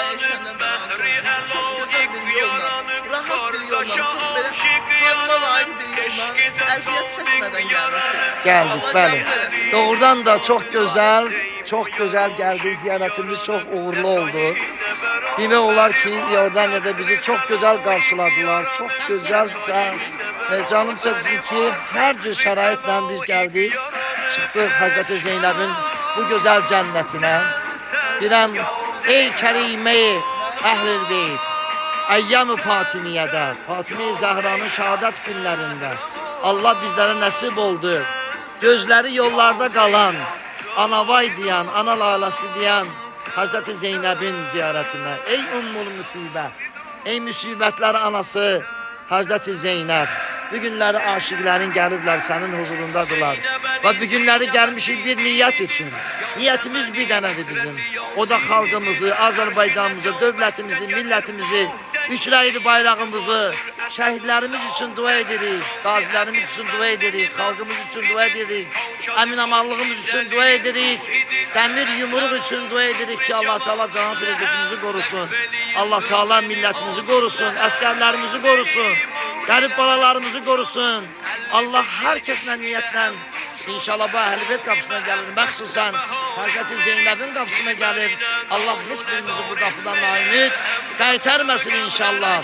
dəyişəndən də razı olsun. Çox gözəl bir yolla, rahat bir yolla, siz belə xanıma layiq bir yolla, əziyyət çəkmədən gəlmişik. Geldik, bəli. Doğrudan da çok güzel geldi. Ziyaretimiz çok uğurlu oldu. Demək olar ki, Yordaniya'da bizi çok güzel karşıladılar. Çok güzelse, canım çəksin ki, her cür şəraitle biz geldik. Çıktık Hazreti Zeynep'in bu güzel cennetine. Birəm, ey Kərime-i Əhl-i Beyt, Əyyam-ı Fatimiyyədə, Fatime-i Zəhranın şəhadət günlərində Allah bizlere nasip oldu. Gözleri yollarda kalan, anavay diyen, ana lalası diyen Hazreti Zeynep'in ziyaretine. Ey Ümmül Müsibət, ey müsibətlər anası Hazreti Zeynep. Bugünləri aşıqların gəliblər sənin huzurundadılar. Və bugünləri gəlmişik bir niyyət için. Niyyətimiz bir dənədir bizim. O da xalqımızı, Azərbaycanımızı, dövlətimizi, millətimizi, üçrəyli bayrağımızı, şəhidlərimiz üçün dua edirik, qazilərimiz üçün dua edirik, xalqımız üçün dua edirik, əmin-amallığımız üçün dua edirik, dəmir yumruq üçün dua edirik ki, Allah Teala Cənab Prezidentimizi qorusun, Allah Teala millətimizi qorusun, əskərlərimizi qorusun, qərib balalarımızı qorusun. Allah hər kəslə niyyətlə inşallah bu Əhl-i Beyt qapısına gəlir, məxsusən Hazreti Zeynep'in qapısına gəlir. Allah heç birimizi bu qapıdan naimid qaytarmasın inşallah.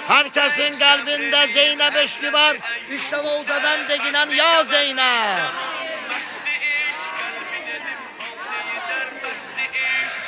Herkesin kalbinde Zeynep eşki var. İşte o uzadan deginen ya Zeynep.